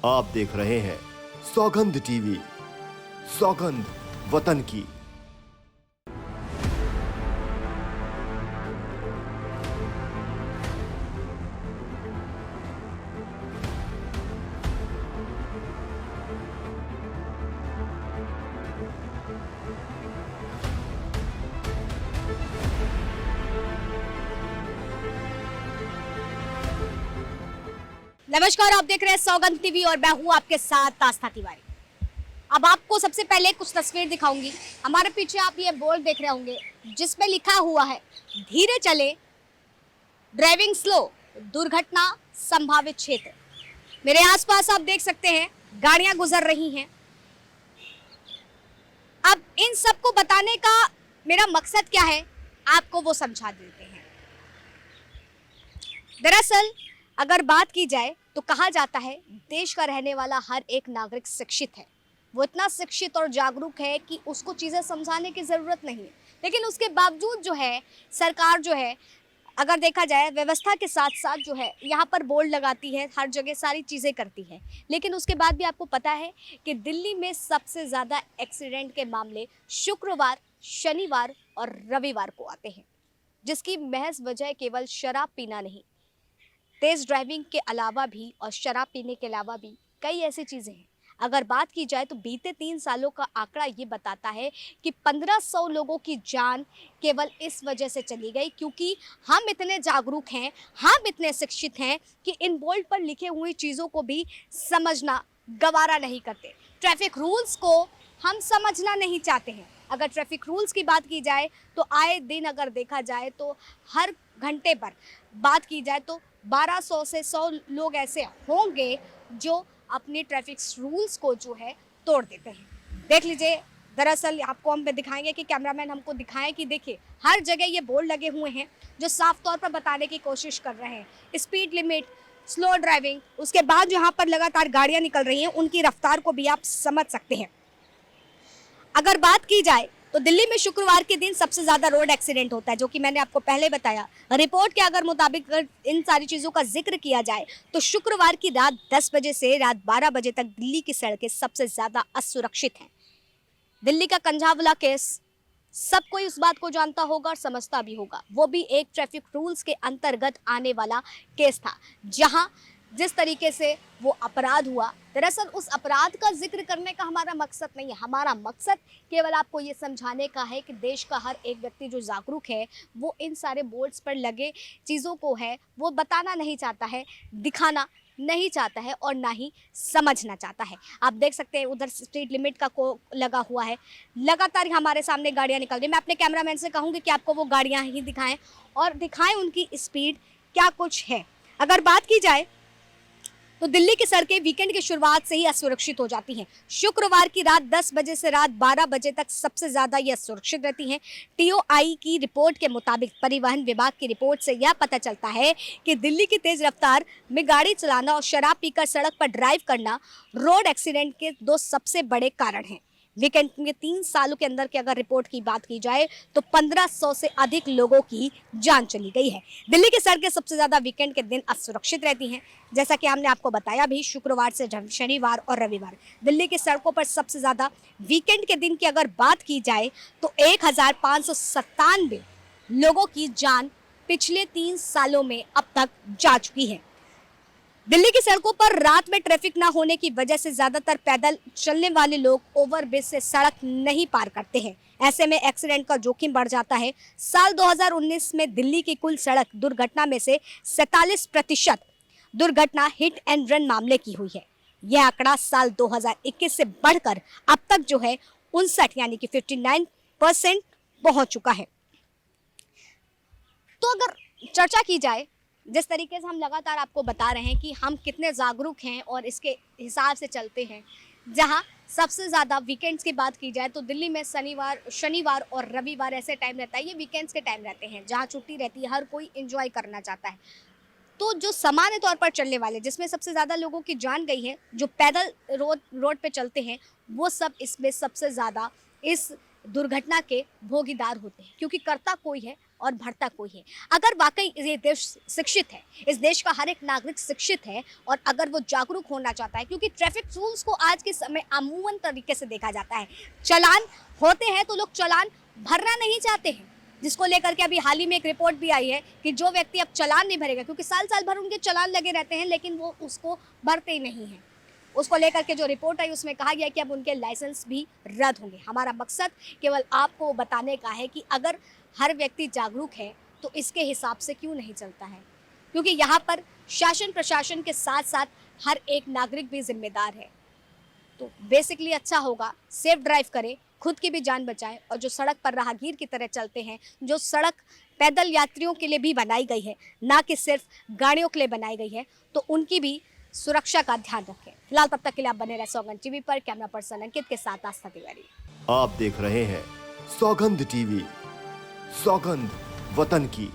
आप देख रहे हैं सौगंध टीवी, सौगंध वतन की। नमस्कार, आप देख रहे हैं सौगंध टीवी और मैं हूं आपके साथ आस्था तिवारी। अब आपको सबसे पहले कुछ तस्वीर दिखाऊंगी। हमारे पीछे आप ये बोर्ड देख रहे होंगे जिसमें लिखा हुआ है धीरे चले, ड्राइविंग स्लो, दुर्घटना संभावित क्षेत्र। मेरे आसपास आप देख सकते हैं गाड़ियां गुजर रही हैं। अब इन सबको बताने का मेरा मकसद क्या है, आपको वो समझा देते हैं। दरअसल अगर बात की जाए तो कहा जाता है देश का रहने वाला हर एक नागरिक शिक्षित है। वो इतना शिक्षित और जागरूक है कि उसको चीज़ें समझाने की ज़रूरत नहीं है, लेकिन उसके बावजूद जो है सरकार जो है, अगर देखा जाए व्यवस्था के साथ साथ जो है यहाँ पर बोर्ड लगाती है, हर जगह सारी चीज़ें करती है, लेकिन उसके बाद भी आपको पता है कि दिल्ली में सबसे ज़्यादा एक्सीडेंट के मामले शुक्रवार, शनिवार और रविवार को आते हैं, जिसकी महज वजह केवल शराब पीना नहीं, तेज ड्राइविंग के अलावा भी और शराब पीने के अलावा भी कई ऐसी चीज़ें हैं। अगर बात की जाए तो बीते 3 सालों का आंकड़ा ये बताता है कि 1500 लोगों की जान केवल इस वजह से चली गई क्योंकि हम इतने जागरूक हैं, हम इतने शिक्षित हैं कि इन बोर्ड पर लिखे हुई चीज़ों को भी समझना गवारा नहीं करते। ट्रैफिक रूल्स को हम समझना नहीं चाहते हैं। अगर ट्रैफिक रूल्स की बात की जाए तो आए दिन अगर देखा जाए तो हर घंटे पर बात की जाए तो 1200 से 100 लोग ऐसे होंगे जो अपने ट्रैफिक रूल्स को जो है तोड़ देते हैं। देख लीजिए, दरअसल आपको हम दिखाएंगे कि कैमरामैन हमको दिखाएं कि देखिए हर जगह ये बोर्ड लगे हुए हैं जो साफ तौर पर बताने की कोशिश कर रहे हैं स्पीड लिमिट, स्लो ड्राइविंग। उसके बाद जहाँ पर लगातार गाड़ियाँ निकल रही हैं उनकी रफ्तार को भी आप समझ सकते हैं। अगर बात की जाए तो दिल्ली में शुक्रवार के दिन सबसे ज़्यादा रोड एक्सीडेंट होता है, जो कि मैंने आपको पहले बताया। रिपोर्ट के अगर मुताबिक इन सारी चीज़ों का जिक्र किया जाए तो शुक्रवार की रात 10 बजे से रात 12 बजे तक दिल्ली की सड़कें सबसे ज़्यादा असुरक्षित हैं। दिल्ली का कंझावला केस सब कोई उस बात को जानता होगा और समझता भी होगा। वो भी एक ट्रैफिक रूल्स के अंतर्गत आने वाला केस था, जहाँ जिस तरीके से वो अपराध हुआ, दरअसल उस अपराध का जिक्र करने का हमारा मकसद नहीं है। हमारा मकसद केवल आपको ये समझाने का है कि देश का हर एक व्यक्ति जो जागरूक है वो इन सारे बोर्ड्स पर लगे चीज़ों को है वो बताना नहीं चाहता है, दिखाना नहीं चाहता है और ना ही समझना चाहता है। आप देख सकते हैं उधर स्पीड लिमिट का को लगा हुआ है, लगातार हमारे सामने गाड़ियाँ निकल रही हैं। मैं अपने कैमरामैन से कहूँगी कि आपको वो गाड़ियाँ ही दिखाएं और दिखाएं उनकी स्पीड क्या कुछ है। अगर बात की जाए तो दिल्ली की सड़कें वीकेंड की शुरुआत से ही असुरक्षित हो जाती हैं। शुक्रवार की रात 10 बजे से रात 12 बजे तक सबसे ज़्यादा ये असुरक्षित रहती हैं। टीओआई की रिपोर्ट के मुताबिक परिवहन विभाग की रिपोर्ट से यह पता चलता है कि दिल्ली की तेज रफ्तार में गाड़ी चलाना और शराब पीकर सड़क पर ड्राइव करना रोड एक्सीडेंट के 2 सबसे बड़े कारण हैं। वीकेंड में 3 सालों के अंदर की अगर रिपोर्ट की बात की जाए तो 1500 से अधिक लोगों की जान चली गई है। दिल्ली की सड़कें सबसे ज़्यादा वीकेंड के दिन असुरक्षित रहती हैं, जैसा कि हमने आपको बताया भी। शुक्रवार से शनिवार और रविवार दिल्ली की सड़कों पर सबसे ज़्यादा वीकेंड के दिन की अगर बात की जाए तो 1597 लोगों की जान पिछले 3 सालों में अब तक जा चुकी है। दिल्ली की सड़कों पर रात में ट्रैफिक ना होने की वजह से ज्यादातर पैदल चलने वाले लोग ओवरब्रिज से सड़क नहीं पार करते हैं। ऐसे में एक्सीडेंट का जोखिम बढ़ जाता है। साल 2019 में दिल्ली की कुल सड़क दुर्घटना में से 47% दुर्घटना हिट एंड रन मामले की हुई है। यह आंकड़ा साल 2021 से बढ़कर अब तक जो है 59 यानी कि 59% पहुंच चुका है। तो अगर चर्चा की जाए, जिस तरीके से हम लगातार आपको बता रहे हैं कि हम कितने जागरूक हैं और इसके हिसाब से चलते हैं, जहां सबसे ज़्यादा वीकेंड्स की बात की जाए तो दिल्ली में शनिवार और रविवार ऐसे टाइम रहता है, ये वीकेंड्स के टाइम रहते हैं जहां छुट्टी रहती है, हर कोई एंजॉय करना चाहता है। तो जो सामान्य तौर पर चलने वाले, जिसमें सबसे ज़्यादा लोगों की जान गई है, जो पैदल रोड पे चलते हैं, वो सब इसमें सबसे ज़्यादा इस दुर्घटना के भोगीदार होते हैं, क्योंकि करता कोई है, और भरता कोई है। अगर वाकई ये देश शिक्षित है, इस देश का हर एक नागरिक शिक्षित है और अगर वो जागरूक होना चाहता है, क्योंकि ट्रैफिक रूल्स को आज के समय अमूमन तरीके से देखा जाता है, चलान होते हैं तो लोग चलान भरना नहीं चाहते हैं, जिसको लेकर के अभी हाल ही में एक रिपोर्ट भी आई है कि जो व्यक्ति अब चलान नहीं भरेगा, क्योंकि साल साल भर उनके चलान लगे रहते हैं लेकिन वो उसको भरते ही नहीं हैं, उसको लेकर के जो रिपोर्ट आई उसमें कहा गया कि अब उनके लाइसेंस भी रद्द होंगे। हमारा मकसद केवल आपको बताने का है कि अगर हर व्यक्ति जागरूक है तो इसके हिसाब से क्यों नहीं चलता है, क्योंकि यहाँ पर शासन प्रशासन के साथ साथ हर एक नागरिक भी जिम्मेदार है। तो बेसिकली अच्छा होगा सेफ ड्राइव करें, खुद की भी जान बचाएं और जो सड़क पर राहगीर की तरह चलते हैं, जो सड़क पैदल यात्रियों के लिए भी बनाई गई है, ना कि सिर्फ गाड़ियों के लिए बनाई गई है, तो उनकी भी सुरक्षा का ध्यान रखें। फिलहाल तब तक के लिए आप बने रहे सौगंध टीवी पर। कैमरा पर्सन अंकित के साथ आस्था तिवारी। आप देख रहे हैं सौगंध टीवी, सौगंध वतन की।